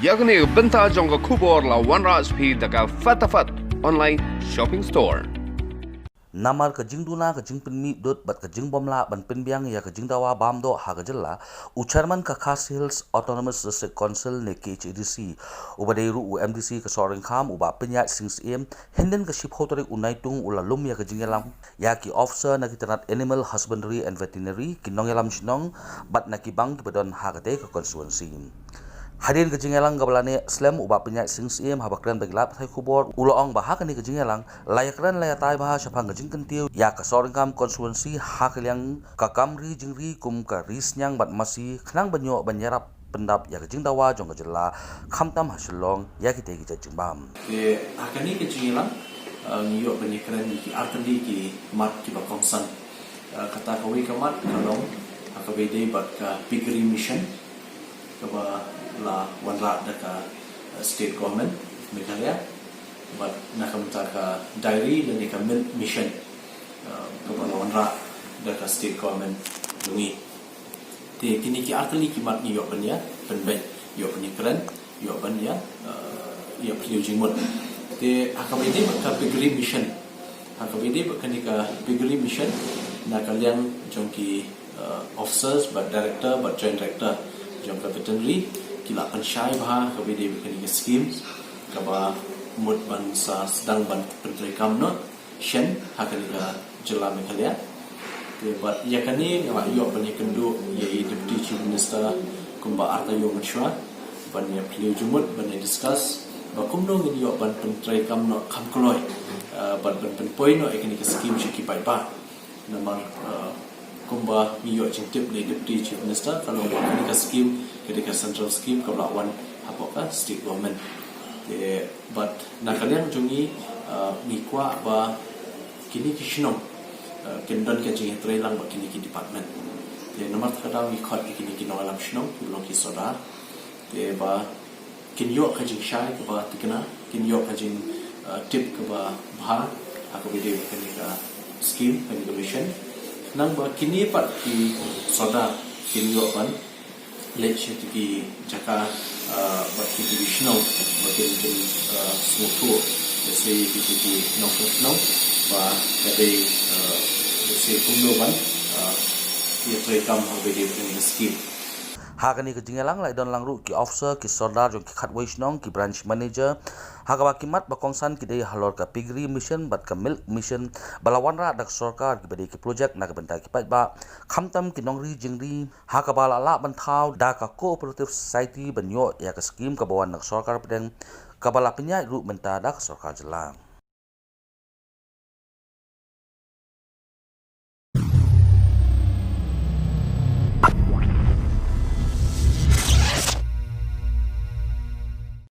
yakni benta jong khubor la wanra spi daga fatafat online shopping store. Namar ka jingduna ka jingpinmi dot bat ka jingbomla ban pinbiang ya ka jingdawa bamdo ha ka jilla u chairman ka Khas Hills Autonomous District Council ne KHDC ubadeiru u MDC ka soring kham uba pinya sings em henden ka ship hotori unaitung ulalum ya ka jingelam ya ki officer na kitanat animal husbandry and veterinary kinongelam shnong bat na ki bang ki badon ha ka te ka constituency. Hadirin kejingelang gabalane slam uba penyak sings em habakran beglap thai khubor uloong bahak ni kejingelang layakran layatai bah syapang kejing Kyntiew ya ka soringkam konstituensi hakliang ka Nongri Jingri kum ka risnyang bat masi khnang banyo banyarap pendap ya kejing dawa jong kejela khamtam hasilong ya kite ki jingbam ke akani kejingelang ngiyo banyakran ki artandi ki mat ki bakongsan kata kawi kamat kalong akabede bat ka piggery mission kaba la wanra daka state government Meghalaya but nakamta ka diary dan ka mission kaba wanra daka state government lungi te kini ki artali ki mat ni yopan ya penben yopan kran yopan ya ya priujimut te akabede ka piggery mission akabede bakani ka piggery mission nakaliang jongki officers but director but joint director jongka veterinary kila pensyai bah kabide bekani schemes kaba mud ban sa sedang ban penteri kamno shen hakani ka jela Meghalaya te bat yakani ngala yo ban yakendu ye deputy chief minister kumba arta yo machwa ban ya pliu jumut ban discuss ba kumno ngi yo ban penteri kamno kamkloi ban penpoi no ekani ka scheme chiki pai ba namar kumba iyo jintip ni deputy chief minister kalau kini ka scheme ketika central scheme kalau lawan apa state government but nakalian jungi mikwa ba kini kisnom kendon ke jing trailang ba kini ki department nomor kadang mikot kini ki alam snom belum ki soda ba kinyo ka jing shai ke ba tikna kinyo ka jing tip ke ba bha aku bide kini ka scheme kini commission nang ba kini pat ki soda kini yo pan lecture ki jaka ba ki divisional ba ki smoto se ki no ba kade se kumno ban ye try kam ho be de scheme hakani kejingelang lai don langru ki officer ki sordar jong ki khatwai snong ki branch manager hagawa kimat bakongsan ki dei halor ka piggery mission bat ka milk mission balawanra dak sarkar ki bade ki project na ka benta ki pat ba khamtam ki Nongri Jingri hakabala la banthau da ka cooperative society banyo ya ka scheme ka bawan nak sarkar pedeng kabala penyai ru benta dak sarkar jelang